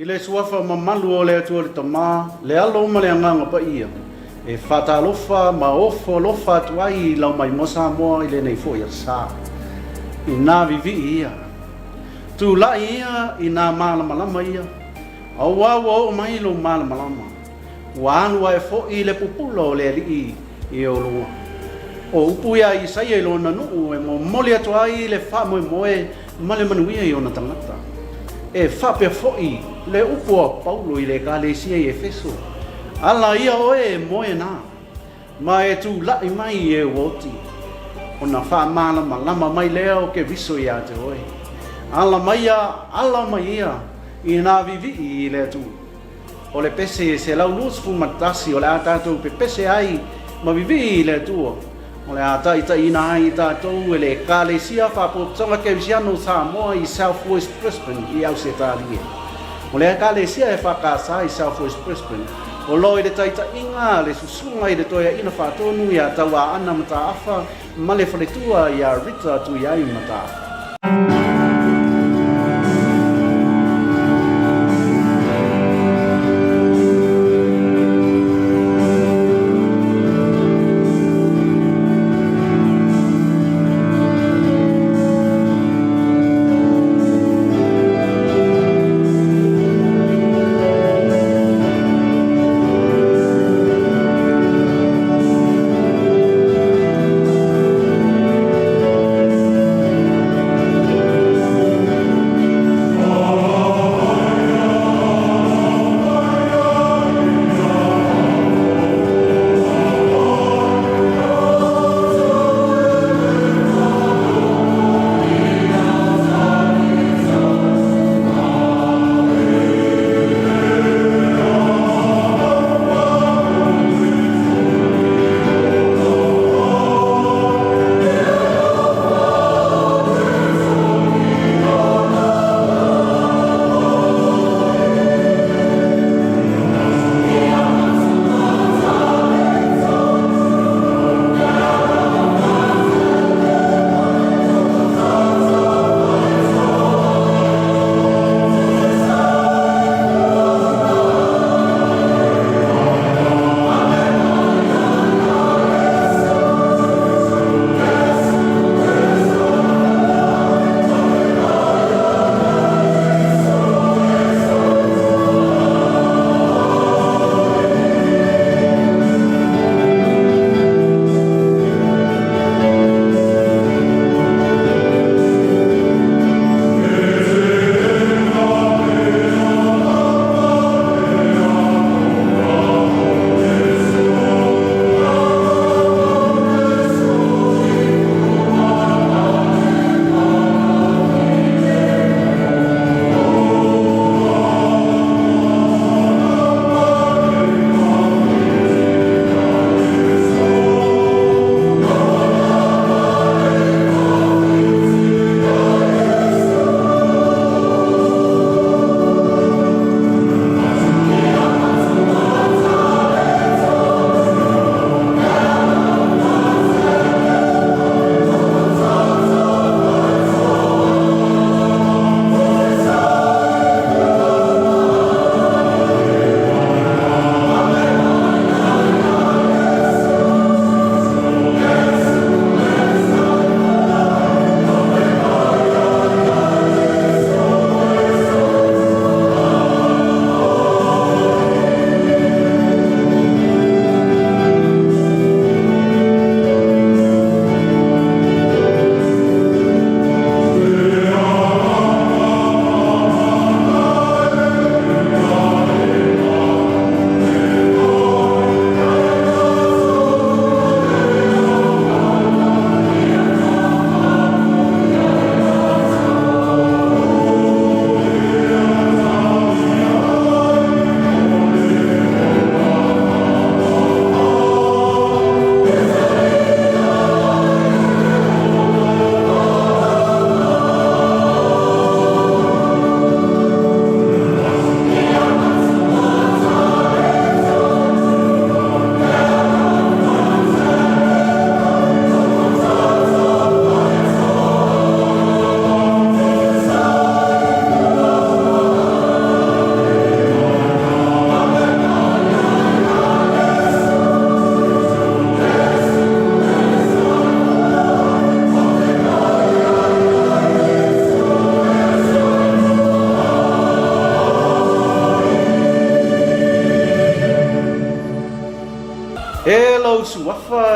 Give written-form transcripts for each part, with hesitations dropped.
le suafa mamalu o le atua le tama, le alo ma le anganga pa ia. E fata lofa, ma ofo lofa atuai lau mai mosa moa i le nei fo ia sa. I nā vivi ia. Tu la ia i nā malama lama ia. Au au mai lo malama lama. Wa anu e fo i le pupulo le li i o lua. O upu ia i sai e lo na nuu e mo mole atuai le fa moe moe ma le manuia i ona tangata. E fa pe fo i le upu a Paulo i le kalesia i Efeso. Ala ia oe moe nā. Ma e tu lai mai e woti. O na wha malama lama mai leo ke viso ia te oe. Ala mai ia i nā vivi i le tu. O le pese se lau lus fu matasi o le atatou pe pese ai ma vivi i le tu. O le atai ta ina ai tatou e le kalesia whapotonga ke visiano Samoa i South West Brisbane i Ausetalia. O le kalesia e whakasa i South West Brisbane. O loi le taita inga le susunga i le toia ina whatonu i a taua ana mata afa ma le whaletua i a rita tu i ai mata afa.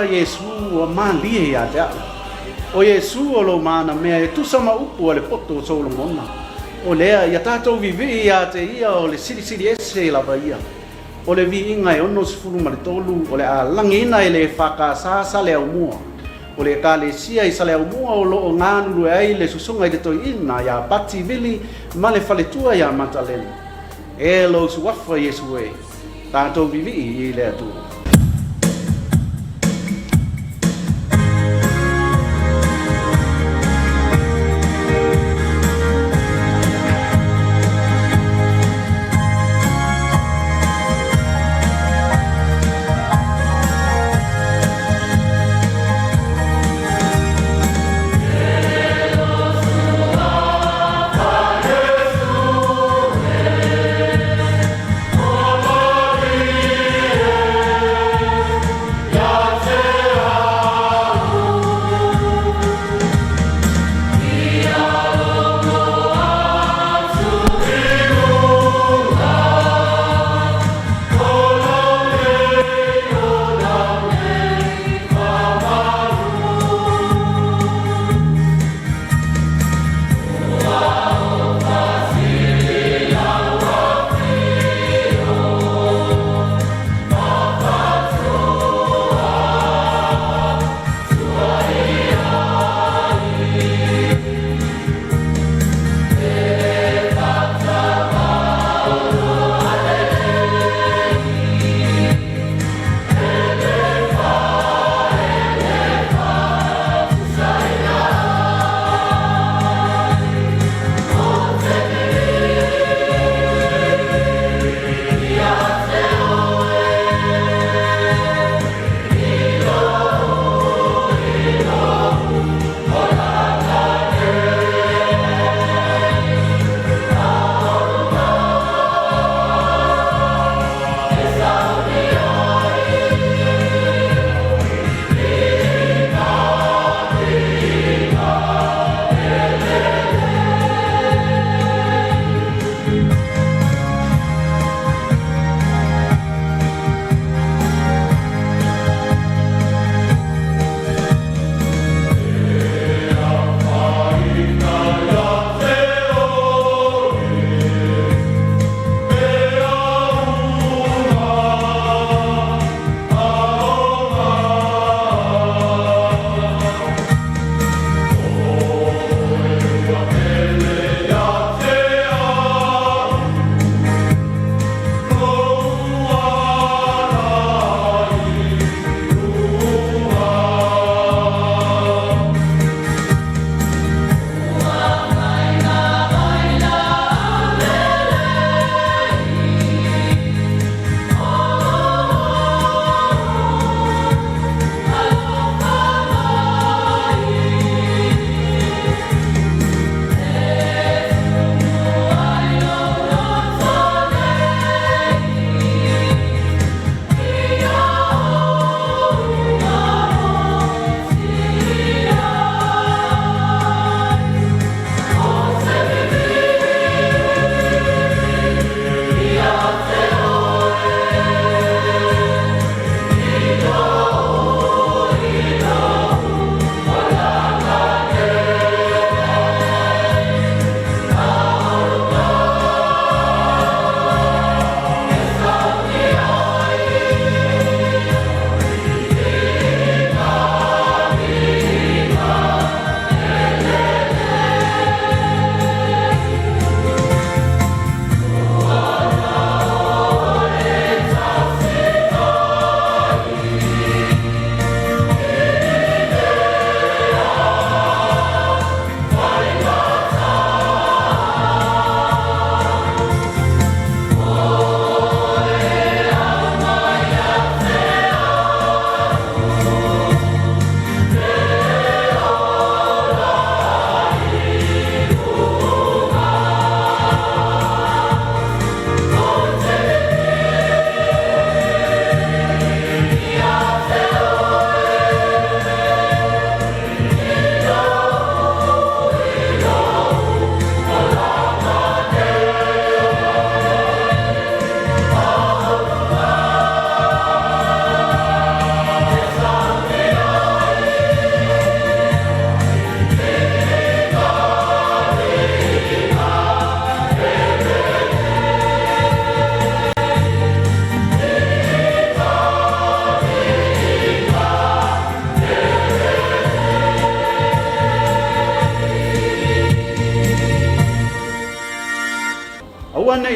Yesu o mali ya te o Yesu o lo mana me tu sama upu o le poto so lo mona o lea ia tatou vivi ia te ia o le siri ese la ia o le vi inga e ono sifuru ma le tolu o le a langina e le whakasasa le au mua o le kalesia i sale au mua o lo o ngānuru ai le susunga i te toi ina ia pati vili ma le whaletua ia matalena e lo suwafa Yesu e tatou vivi i le atu.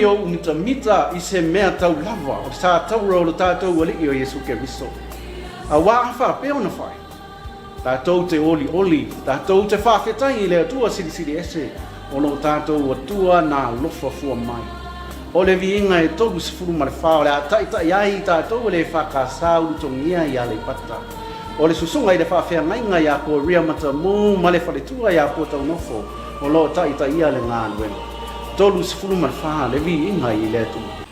yo mita ise mea tau lava o sa tau ro tatou wali o Yesu Keristo. A wa afa pe ona fai. Tatou te oli, tatou te whawhetai I le atua siri ese, o lo tatou atua na lofa fua mai. O le viinga e togu sifuru ma le whao, le a tai ai tatou le whakasau lutongia I ale pata. O le susunga I le whawhea ngainga I a ko ria mata mu, ma le whaletua I a ko tau nofo, o lo tai ia le ngā nuenga. Tolu sifuru ma le whao, le viinga I le atua.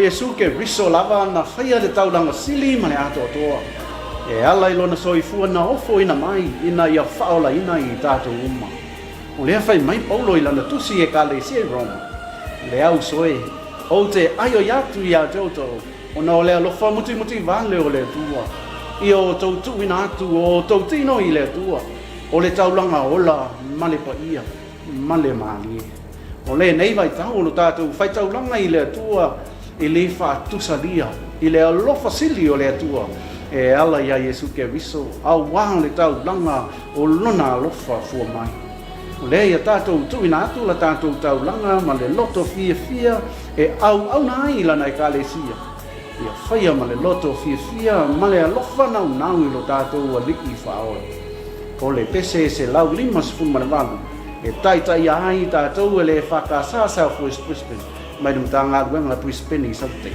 Yesu ke riso lava na whaia le taulanga sili ma le ato atoa. E ala I lona soifua na ofo ina mai ina ia whaola ina I tātou uma. O lea whai mai paulo I lana tusi e ka le se Roma. Le au soe, o te aio yatu I a tautou, o na o lea lofa muti vale o le tua. I o tautu ina atu o tautino I le tua. O le taulanga ola male pa ia, male mali. O le nei vai tau o tātou whai taulanga I le tua, I le wha tusalia, I le alofa sili o le atua, e ala ia Yesu ke riso au wang le tau langa o lona lofa fua mai. O le ia tātou tuina atu la tātou tau langa ma le loto fia e au nai lana e kalesia. Ia whaia ma le loto fia ma le alofa nau i lo tātou a liki whaoe. Ko le pese se lau lima se fun walu e tai ai tātou e le whakasa South West Brisbane mai nung tā ngā ruenga Brisbane i saute.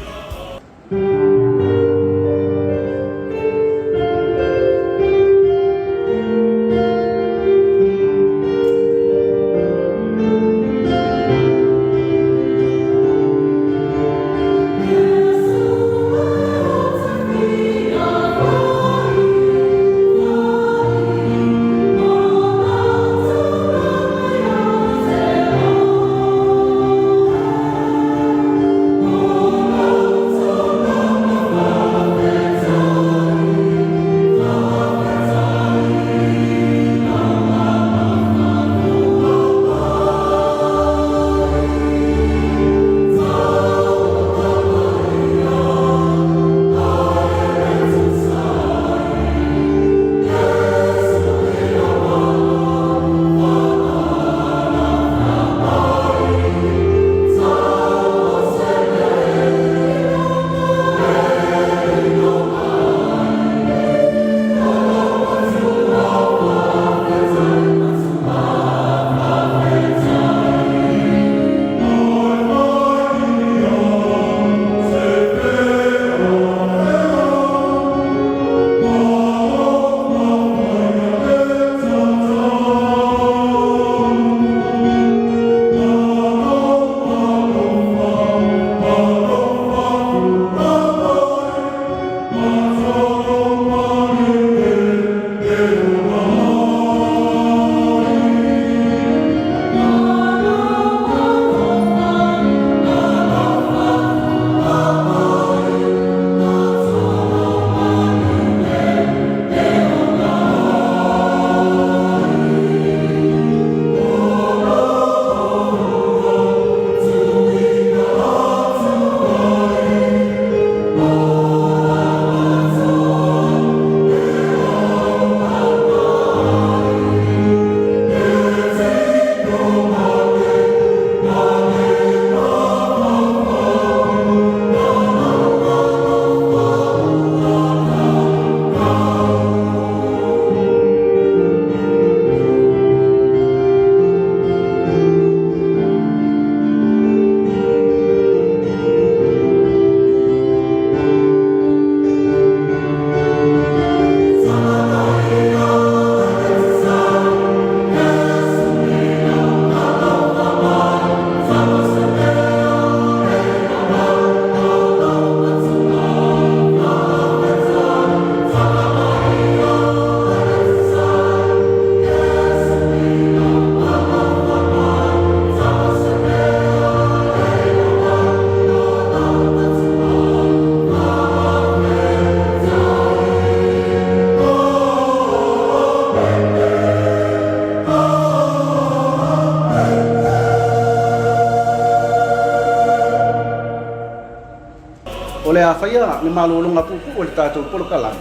O le awhaia, le malolonga pupu o le tātou polokalanga.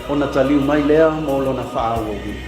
O na taliu mai lea mo lona whaaua ui.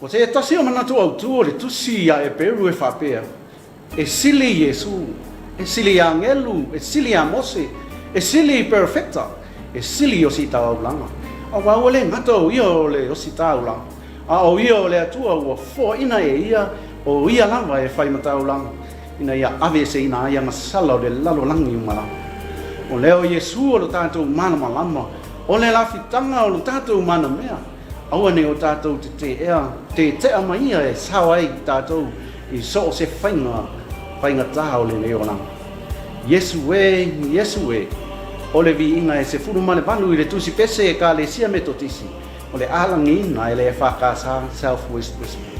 Se tasi o manatu au tu le tusi ya e peru e whapea. E sili Yesu, e sili angelu, e sili a Mose, e sili perfecta, e sili o si taulanga. A wau le ngata o ia o le o si taulanga. A o ia o le atua ua fo ina e ia o ia lava e whai mataulanga. Ina ia ave se ina ia masala o le lalo langi umala. O leo Yesu o lo tātou mana malama, O le la fitanga o tātou mana mea. Aua ne o tātou te te amaia e sawa i tātou I so o se whainga taha o le leonanga. Yesu e, o le vi inga e se furu mane panu I le tusi pese e ka le sia me totisi. O le alangi ina e le e whakasa Southwest Brisbane.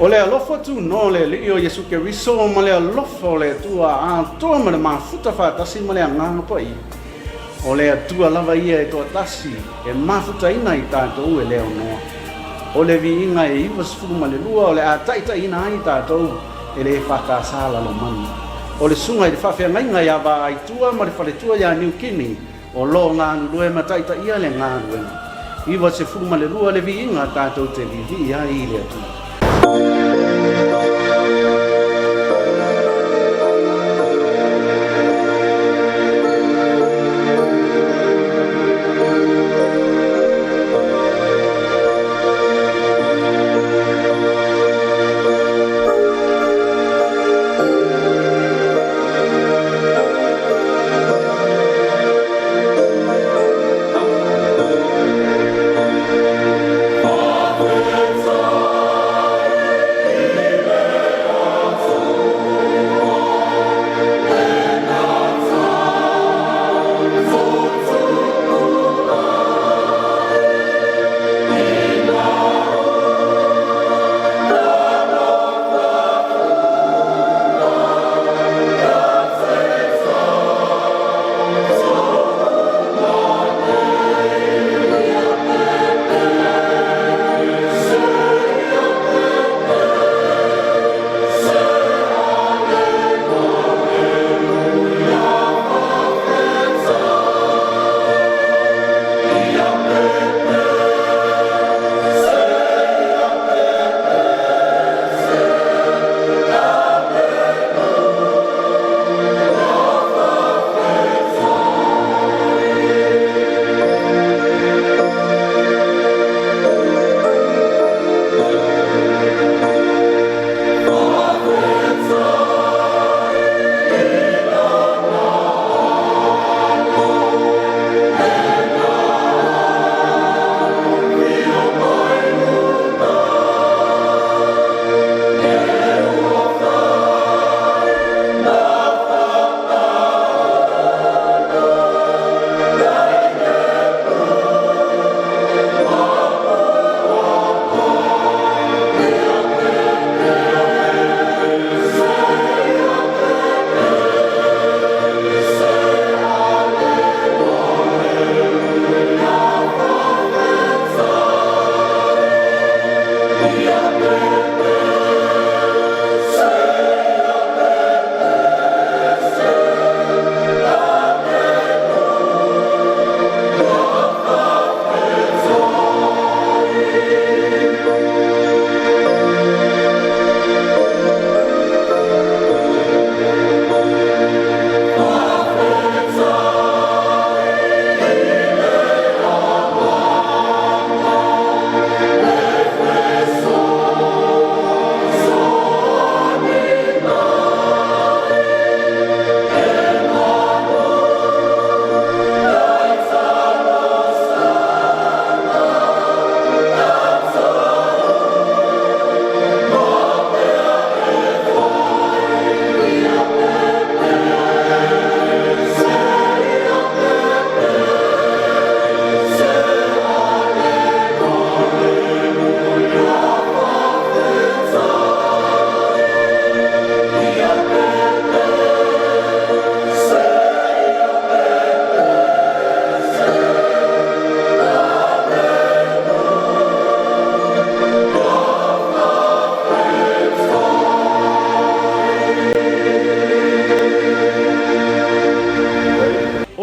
O le alofa tu no le li o Yesu ke riso ma le alofa o le tua a toa ma le mafuta whaatasi ma le anganga pa i. O le atua lava ia e toa tasi e mafuta ina I tātou e leo noa. O le vi inga e iwa sifuru ma le lua o le a taita ina ai tātou e le whakasala lo mani. O le sunga I le whawhia ngainga ia wa ai tua ma le whale tua ia New Guinea o lo ngā nulue ma taita ia le ngā ruenga. Iwa sifuru ma le lua le vi inga tātou te vivi ia I le atua. Oh,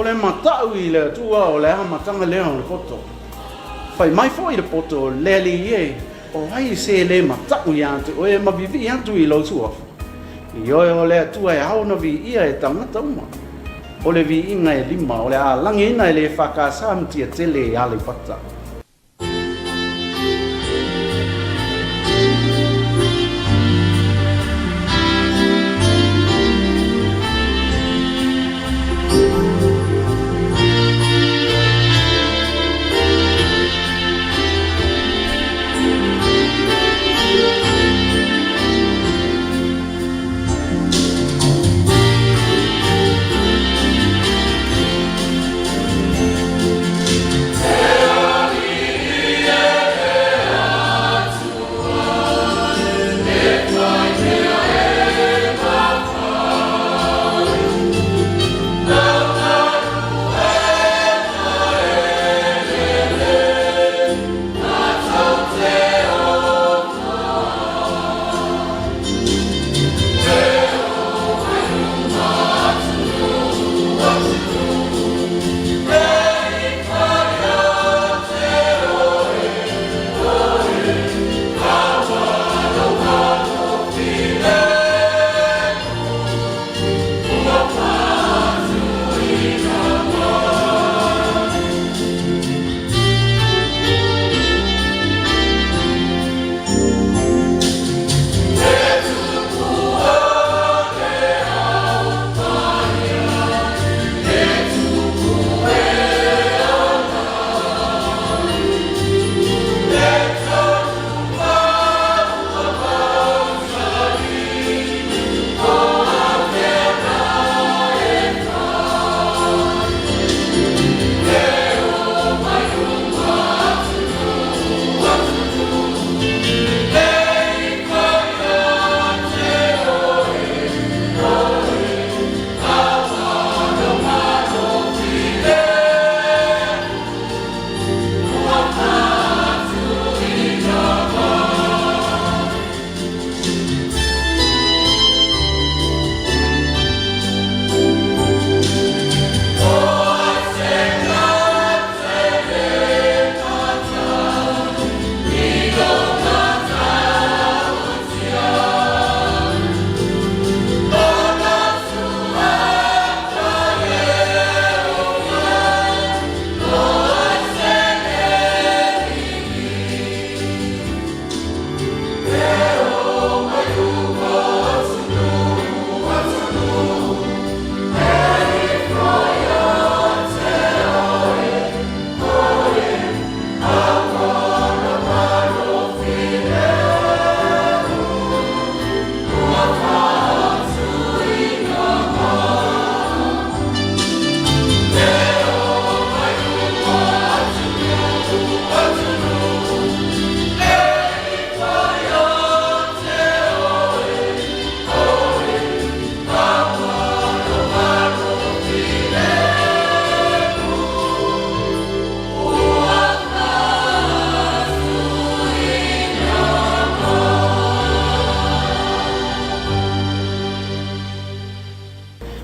le matau i le tua o le amatanga lea o le poto. Fai mai fo i le poto le li e o ai se le matau i atu o e mavivi atu i lau suafu. I oe o le tua e hao na vi ia e tangata uma. O le vi inga e lima o le a langi ina e le whakasa mtia tele e ale pata.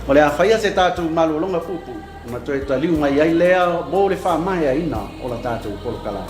O le a whaia se tātou malolonga pupu, ma toi taliu mai ai lea mo le wha mai aina o la tātou polokala.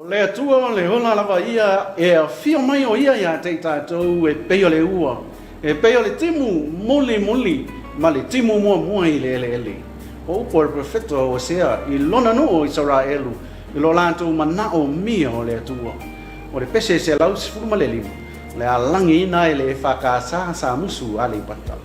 Le atua le hola lava ia e a fia mai o ia ia te tātou e peo le ua. E peo le timu moli moli ma le timu mua mua i le ele ele. O upo le profeto o sea i lona no o Israelu i lo lantou mana o mia o le atua. O le pese se lau sifuru ma le lima. Le alangi ina e le whakasa sa musu ale patala.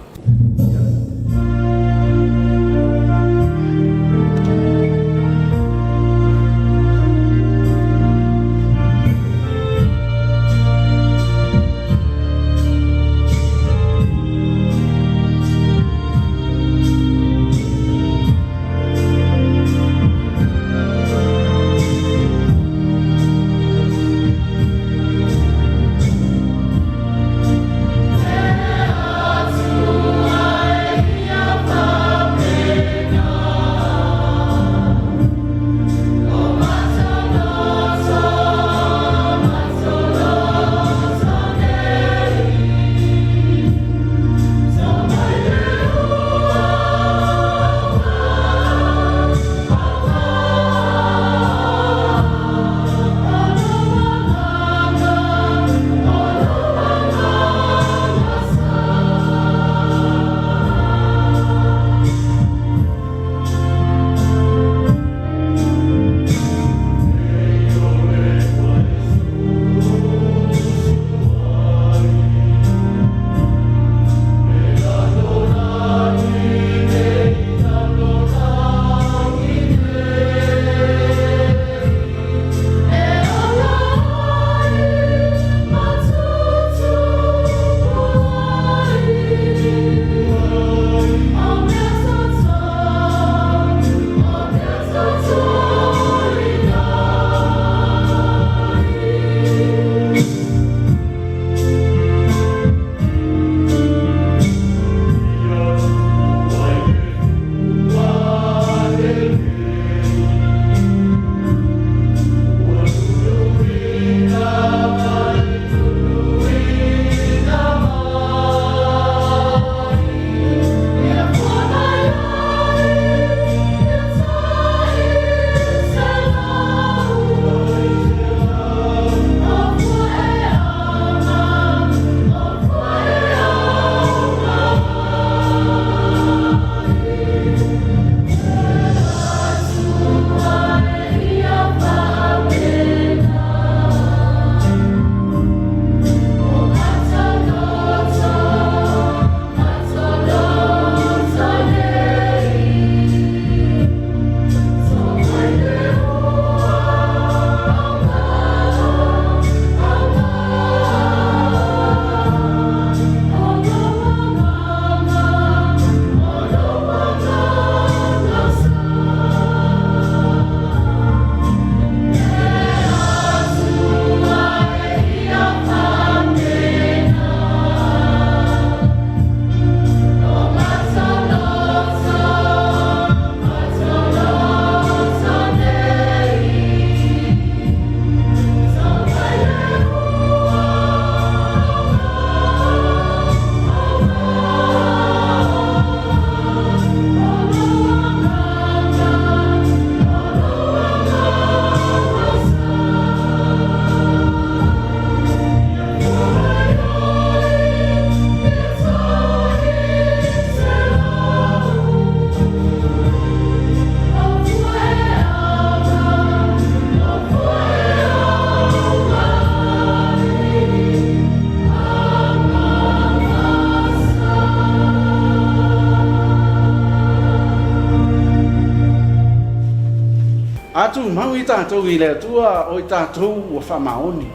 atu mau i tātou i le atua o i tātou ua whamaoni.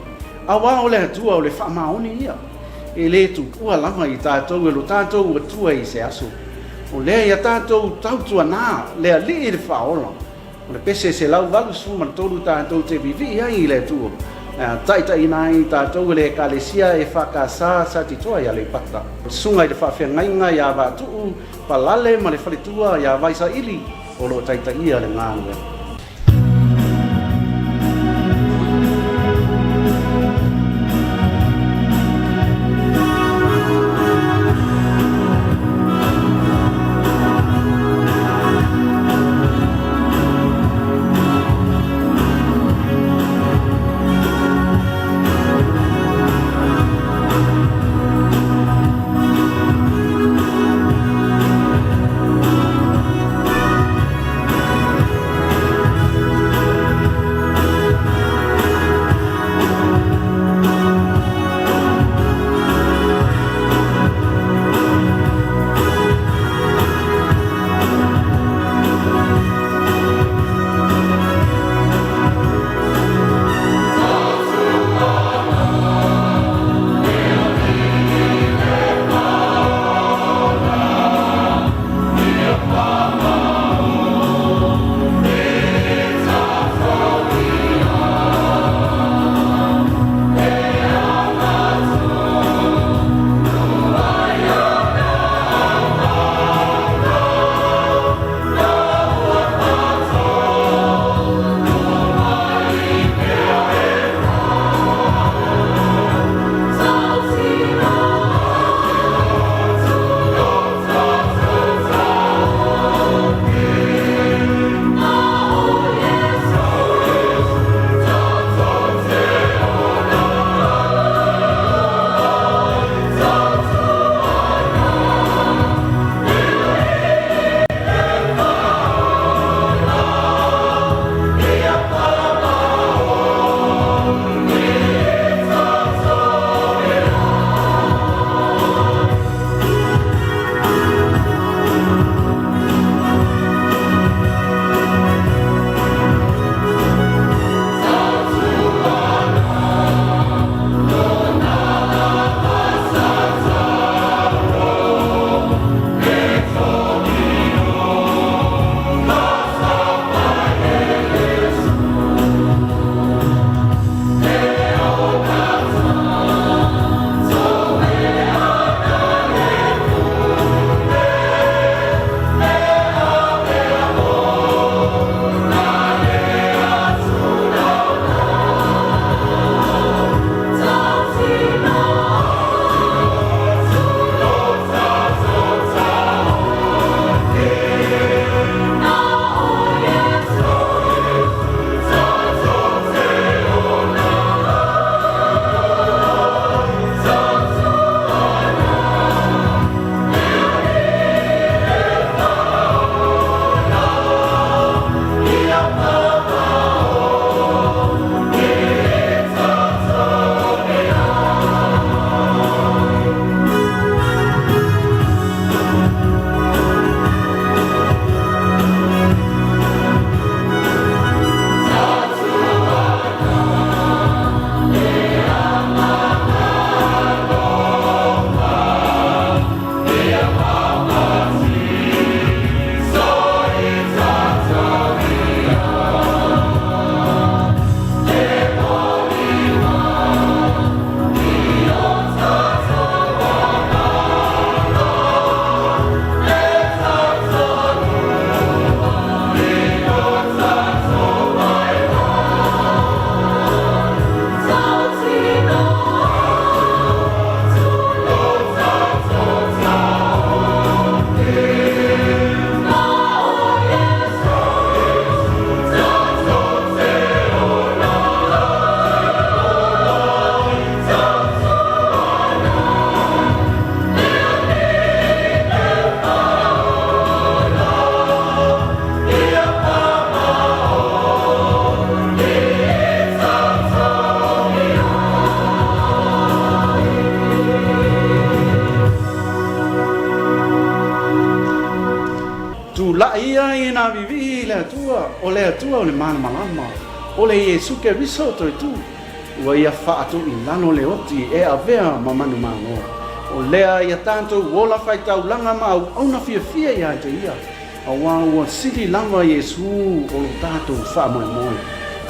Awa o le atua o le whamaoni ia. E le tu ua lama i tātou e lo tātou ua tua i se aso. O le ia tātou tautua nā, le ali i le whaola. O le pese se lau walu suma tolu tātou te vivi ai i le atua. Taita ina i tātou le kalesia e whakasā sa titoa ia le pata. Sunga i le whawhiangainga ia wātuu, palale ma le whaletua ia vaisa ili o lo taita ia le ngānue. atua, o le atua o le mana malama. O le Yesu ke riso to tu. Ua ia whaatu I lano le oti e avea ma manu mango. O lea ia tanto wola fai tau langa ma au na fia fia ia te ia. Awa ua siri langa Yesu o lo tato wha moe moe.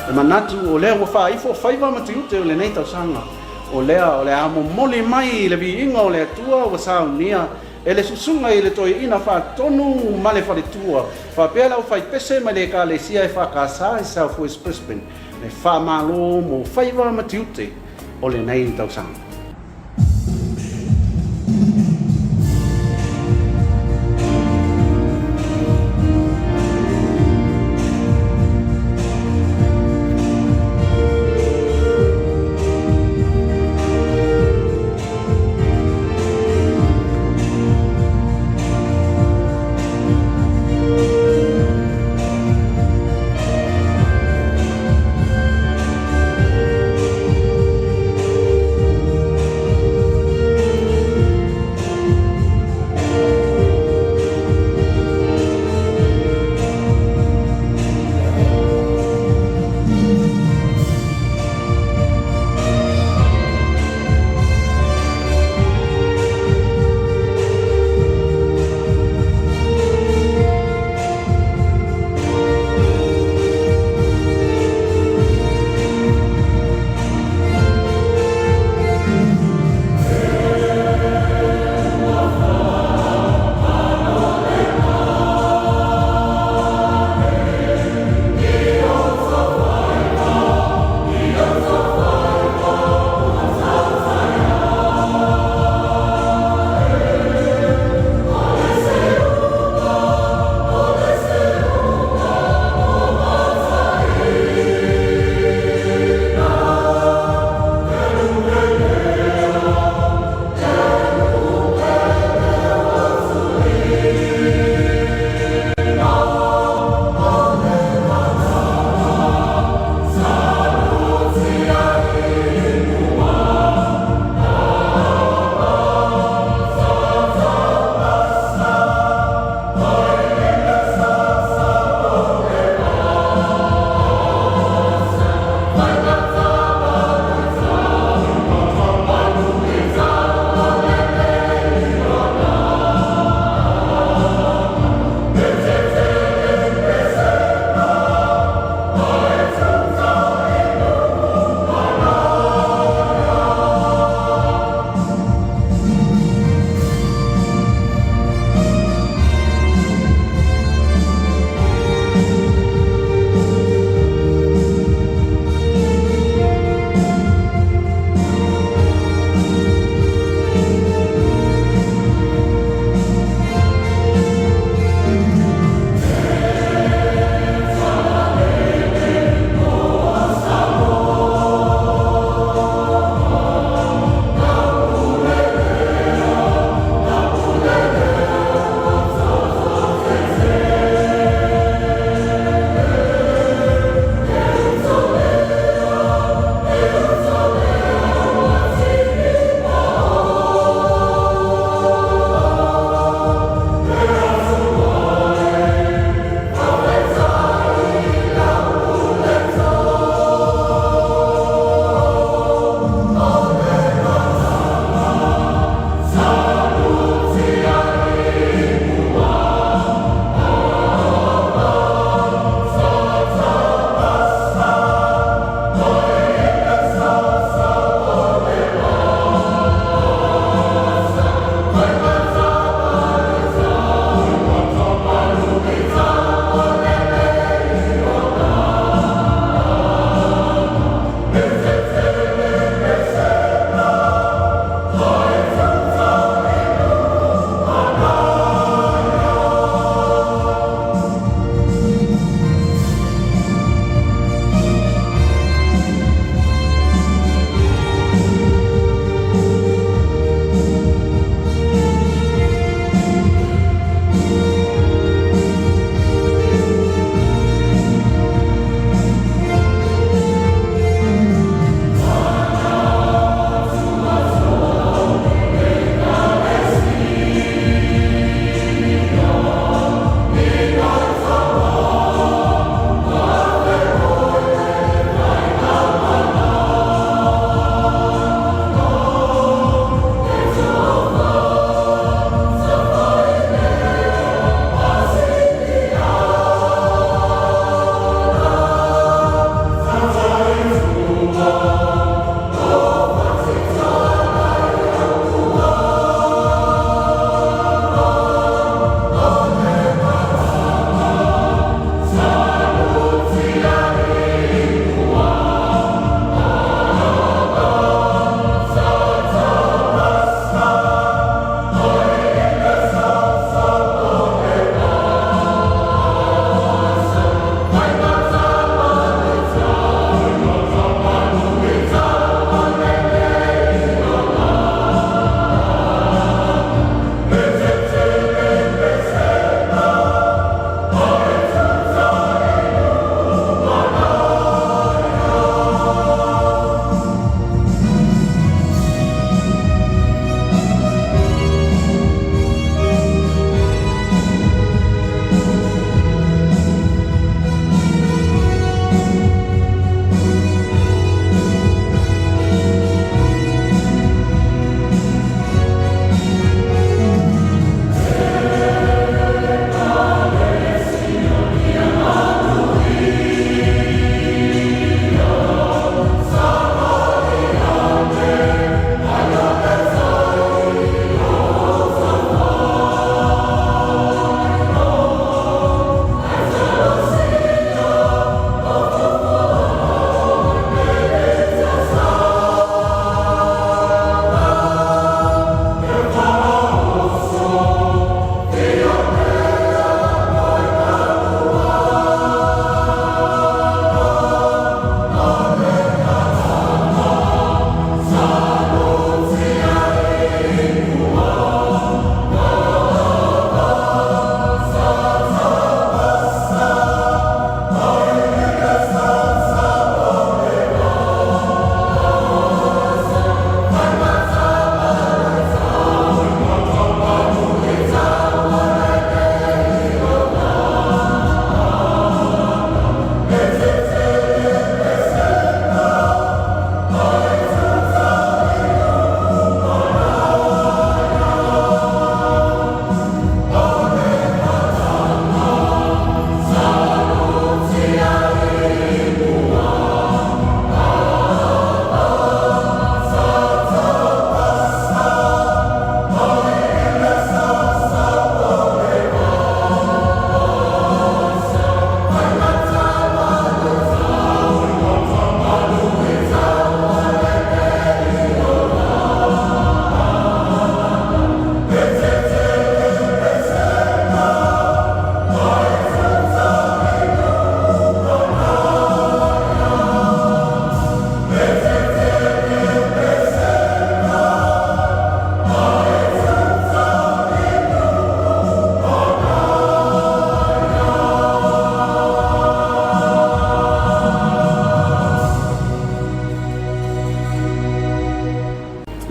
E manatu o lea ua wha ifo whaiva mati ute o le nei tau sanga. O lea amo mole mai le vi inga o le atua ua sao nia. E le susunga I le toi ina wha tonu ma le whare tua. Wha pēla o whai pese ma le ka le sia e wha kasa I South West Brisbane. Le wha malo mo whaiva mati ute o le nei tau sanga.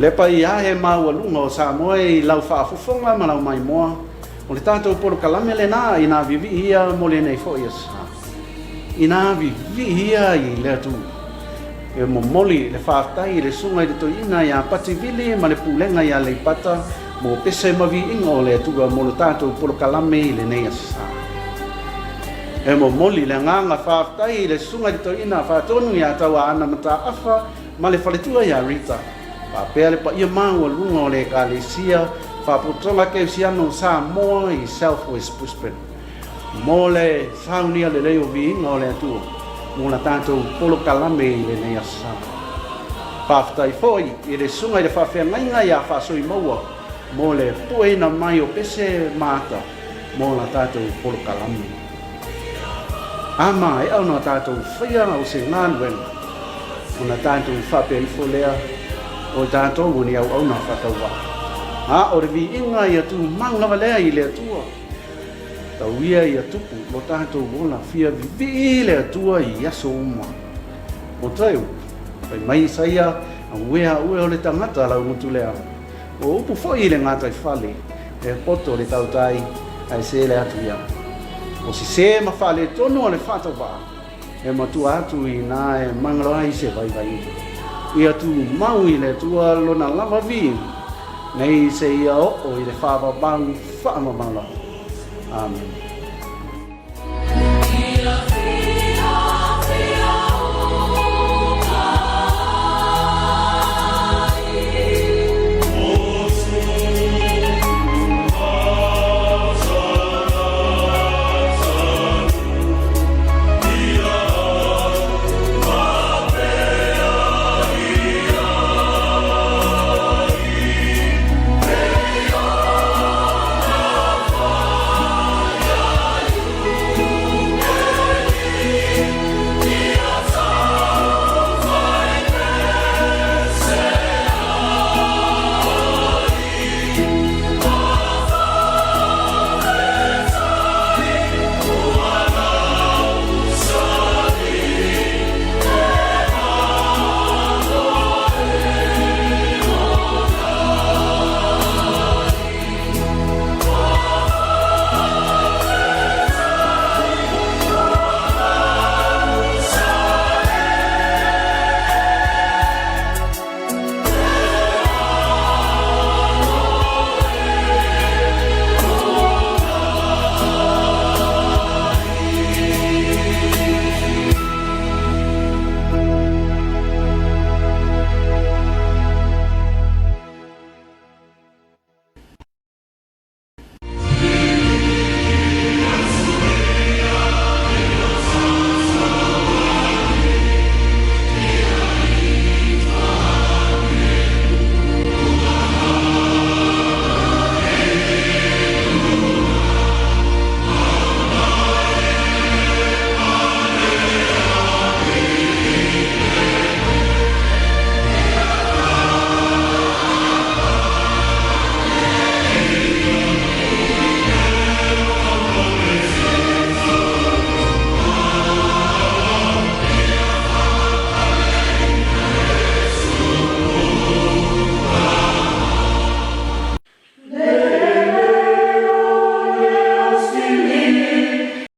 le pa ia he mau lunga o sa moi lau fa fofonga ma lau mai moa o le tatou polo kalame le na ina vivi ia mo le nei fo ia sa ina vivi ia i le tu e mo moli le fa tai le sunga le to ina ia pati vili ma le pulenga ia le pata mo pese ma vi ingo le tu mo le tatou polo kalame le nei sa e mo moli le nganga fa tai le sunga le to ina fa tonu ia tawa ana mata afa ma le faletua ia Rita pa pele pa ia mau lunga le kalesia fa putonga ke siano sa mo i Southwest Brisbane mole saunia le leo vi ngole tu mo la tanto polo kalame le ne asa pa ftai foi i le sunga le fa fe ngai ya fa so i maua mole puena mai o pese mata mo la tanto polo kalame ama e ona tanto fia o se nan wen ona tanto fa pe i folea o tanto moni au na fa tawa a o vi inga ia tu mang lava lea i le tua tau ia ia tupu lo tanto bona fia vivi le tua i aso uma o tau pai mai saia a wea o le tangata lau mutu lea o upu foi le ngata i fale e poto le tau tai ai se le atu ia o si se ma fale tono le fata va e matu atu i na e mangalo ai se vai vai ia tu mau i le tua lona lava vi nei se ia o i le whawa bang whaamamala. Amen.